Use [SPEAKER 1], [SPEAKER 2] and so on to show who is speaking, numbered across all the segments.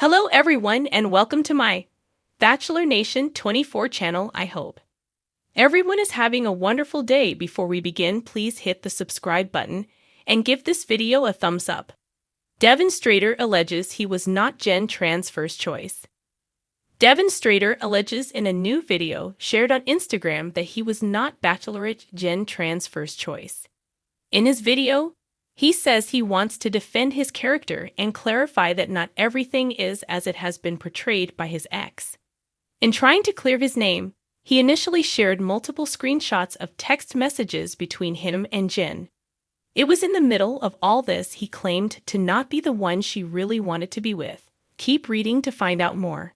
[SPEAKER 1] Hello everyone and welcome to my Bachelor Nation 24 channel. I hope everyone is having a wonderful day. Before we begin, please hit the subscribe button and give this video a thumbs up. Devin Strader alleges he was not Jenn Tran's first choice. Devin Strader alleges in a new video shared on Instagram that he was not Bachelorette Jenn Tran's first choice. In his video, he says he wants to defend his character and clarify that not everything is as it has been portrayed by his ex. In trying to clear his name, he initially shared multiple screenshots of text messages between him and Jenn. It was in the middle of all this he claimed to not be the one she really wanted to be with. Keep reading to find out more.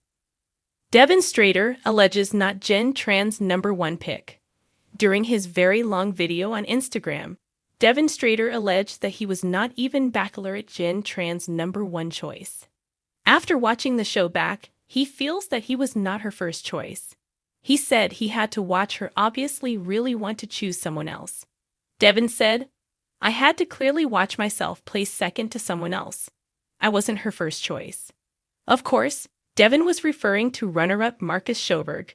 [SPEAKER 1] Devin Strader alleges not Jenn Tran's #1 pick. During his very long video on Instagram, Devin Strader alleged that he was not even Bachelorette Jenn Tran's #1 choice. After watching the show back, he feels that he was not her first choice. He said he had to watch her obviously really want to choose someone else. Devin said, "I had to clearly watch myself place second to someone else. I wasn't her first choice." Of course, Devin was referring to runner-up Marcus Sjoberg.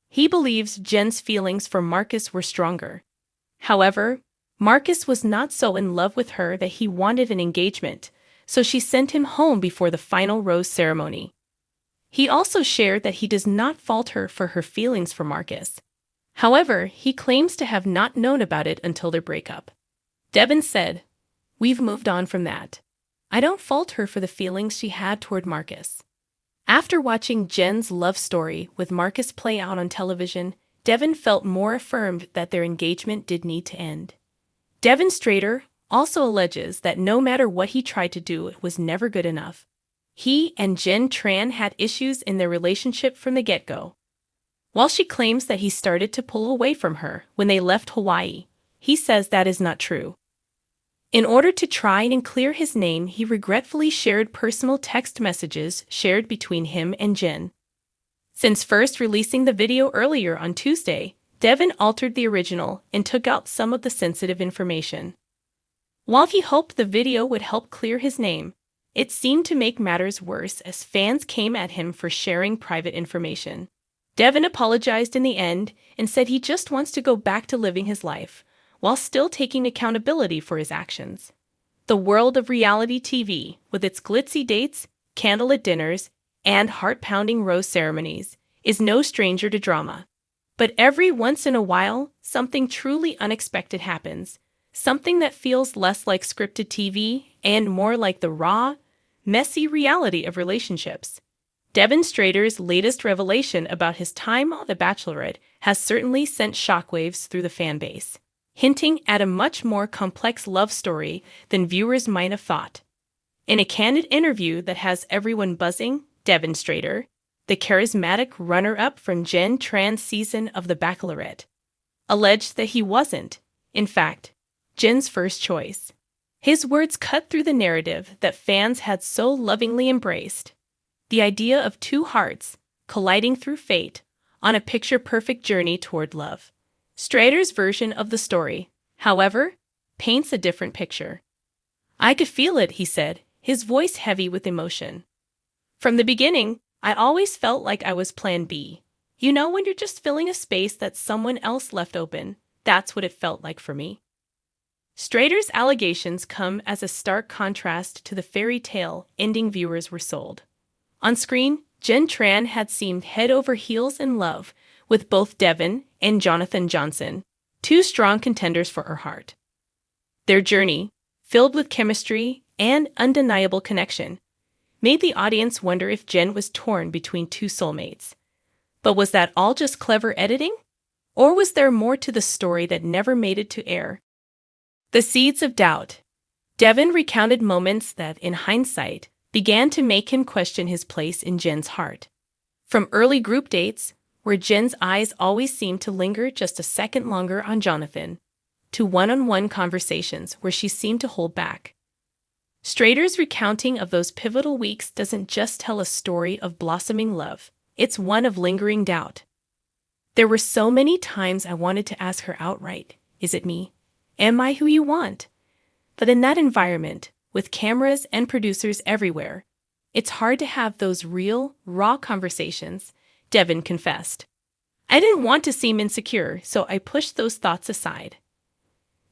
[SPEAKER 1] He believes Jenn's feelings for Marcus were stronger. However, Marcus was not so in love with her that he wanted an engagement, so she sent him home before the final rose ceremony. He also shared that he does not fault her for her feelings for Marcus. However, he claims to have not known about it until their breakup. Devin said, "We've moved on from that. I don't fault her for the feelings she had toward Marcus." After watching Jenn's love story with Marcus play out on television, Devin felt more affirmed that their engagement did need to end. Devin Strader also alleges that no matter what he tried to do, it was never good enough. He and Jenn Tran had issues in their relationship from the get-go. While she claims that he started to pull away from her when they left Hawaii, he says that is not true. In order to try and clear his name, he regretfully shared personal text messages shared between him and Jenn. Since first releasing the video earlier on Tuesday, Devin altered the original and took out some of the sensitive information. While he hoped the video would help clear his name, it seemed to make matters worse as fans came at him for sharing private information. Devin apologized in the end and said he just wants to go back to living his life, while still taking accountability for his actions. The world of reality TV, with its glitzy dates, candlelit dinners, and heart-pounding rose ceremonies, is no stranger to drama. But every once in a while, something truly unexpected happens, something that feels less like scripted TV and more like the raw, messy reality of relationships. Devin Strader's latest revelation about his time on The Bachelorette has certainly sent shockwaves through the fanbase, hinting at a much more complex love story than viewers might have thought. In a candid interview that has everyone buzzing, Devin Strader, the charismatic runner-up from Jenn Tran's season of The Bachelorette, alleged that he wasn't, in fact, Jenn's first choice. His words cut through the narrative that fans had so lovingly embraced. The idea of two hearts colliding through fate on a picture-perfect journey toward love. Strader's version of the story, however, paints a different picture. "I could feel it," he said, his voice heavy with emotion. "From the beginning, I always felt like I was plan B. You know, when you're just filling a space that someone else left open, that's what it felt like for me." Strader's allegations come as a stark contrast to the fairy tale ending viewers were sold. On screen, Jenn Tran had seemed head over heels in love with both Devin and Jonathon Johnson, two strong contenders for her heart. Their journey, filled with chemistry and undeniable connection, made the audience wonder if Jenn was torn between two soulmates. But was that all just clever editing? Or was there more to the story that never made it to air? The seeds of doubt. Devin recounted moments that, in hindsight, began to make him question his place in Jenn's heart. From early group dates, where Jenn's eyes always seemed to linger just a second longer on Jonathon, to one-on-one conversations where she seemed to hold back. Strader's recounting of those pivotal weeks doesn't just tell a story of blossoming love, it's one of lingering doubt. "There were so many times I wanted to ask her outright, 'Is it me? Am I who you want?' But in that environment, with cameras and producers everywhere, It's hard to have those real, raw conversations, Devin confessed. I didn't want to seem insecure, so I pushed those thoughts aside.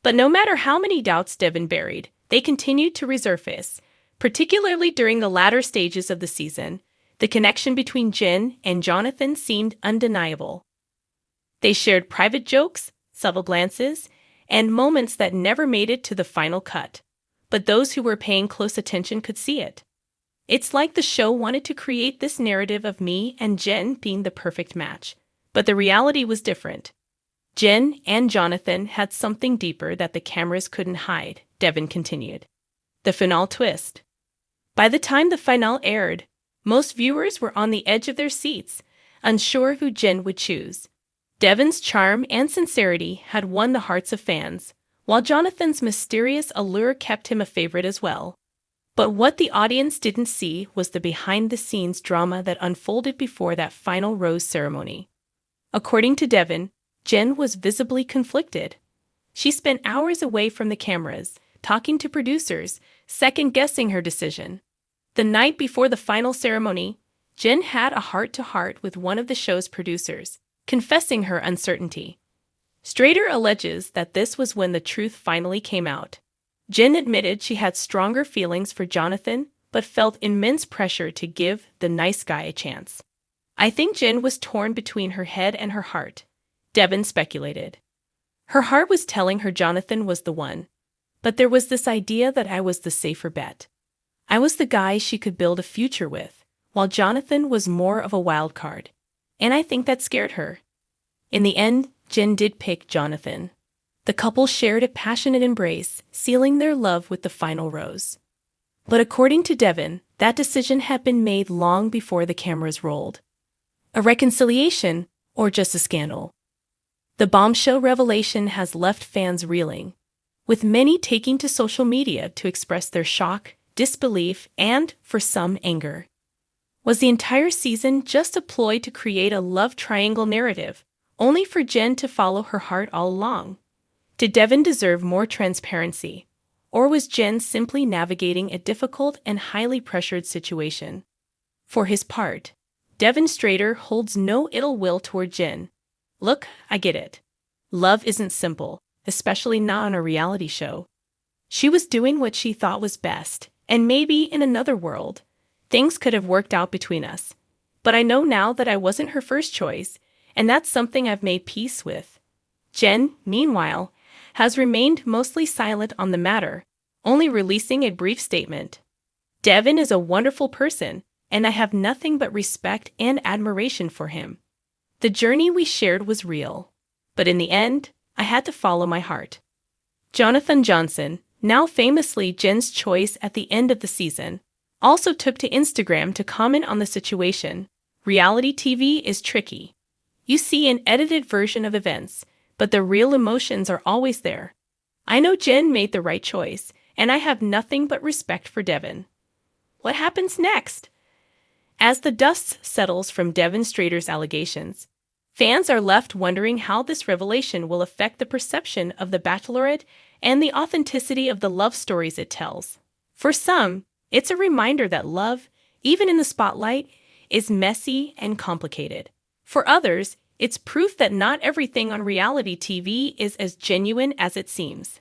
[SPEAKER 1] But no matter how many doubts Devin buried, they continued to resurface, particularly during the latter stages of the season. The connection between Jenn and Jonathon seemed undeniable. They shared private jokes, subtle glances, and moments that never made it to the final cut. But those who were paying close attention could see it. It's like the show wanted to create this narrative of me and Jenn being the perfect match. But the reality was different. Jenn and Jonathon had something deeper that the cameras couldn't hide, Devin continued. The finale twist. By the time the finale aired, most viewers were on the edge of their seats, unsure who Jenn would choose. Devin's charm and sincerity had won the hearts of fans, while Jonathon's mysterious allure kept him a favorite as well. But what the audience didn't see was the behind-the-scenes drama that unfolded before that final rose ceremony. According to Devin, Jenn was visibly conflicted. She spent hours away from the cameras, talking to producers, second-guessing her decision. The night before the final ceremony, Jenn had a heart-to-heart with one of the show's producers, confessing her uncertainty. Strader alleges that this was when the truth finally came out. Jenn admitted she had stronger feelings for Jonathon, but felt immense pressure to give the nice guy a chance. I think Jenn was torn between her head and her heart, Devin speculated. Her heart was telling her Jonathon was the one, but there was this idea that I was the safer bet. I was the guy she could build a future with, while Jonathon was more of a wild card. And I think that scared her. In the end, Jenn did pick Jonathon. The couple shared a passionate embrace, sealing their love with the final rose. But according to Devin, that decision had been made long before the cameras rolled. A reconciliation, or just a scandal? The bombshell revelation has left fans reeling, with many taking to social media to express their shock, disbelief, and, for some, anger. Was the entire season just a ploy to create a love triangle narrative, only for Jenn to follow her heart all along? Did Devin deserve more transparency, or was Jenn simply navigating a difficult and highly pressured situation? For his part, Devin Strader holds no ill will toward Jenn. Look, I get it. Love isn't simple, especially not on a reality show. She was doing what she thought was best, and maybe in another world, things could have worked out between us. But I know now that I wasn't her first choice, and that's something I've made peace with. Jenn, meanwhile, has remained mostly silent on the matter, only releasing a brief statement. Devin is a wonderful person, and I have nothing but respect and admiration for him. The journey we shared was real, but in the end, I had to follow my heart. Jonathon Johnson, now famously Jenn's choice at the end of the season, also took to Instagram to comment on the situation. Reality TV is tricky. You see an edited version of events, but the real emotions are always there. I know Jenn made the right choice, and I have nothing but respect for Devin. What happens next? As the dust settles from Devin Strader's allegations, fans are left wondering how this revelation will affect the perception of The Bachelorette and the authenticity of the love stories it tells. For some, it's a reminder that love, even in the spotlight, is messy and complicated. For others, it's proof that not everything on reality TV is as genuine as it seems.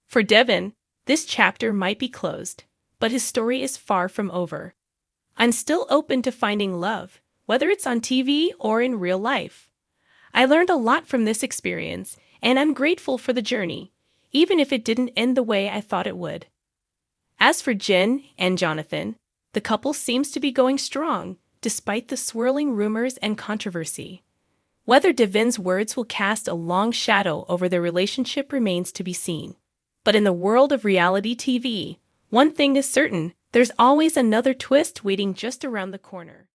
[SPEAKER 1] For Devin, this chapter might be closed, but his story is far from over. I'm still open to finding love, whether it's on TV or in real life. I learned a lot from this experience, and I'm grateful for the journey, even if it didn't end the way I thought it would. As for Jenn and Jonathon, the couple seems to be going strong, despite the swirling rumors and controversy. Whether Devin's words will cast a long shadow over their relationship remains to be seen. But in the world of reality TV, one thing is certain, there's always another twist waiting just around the corner.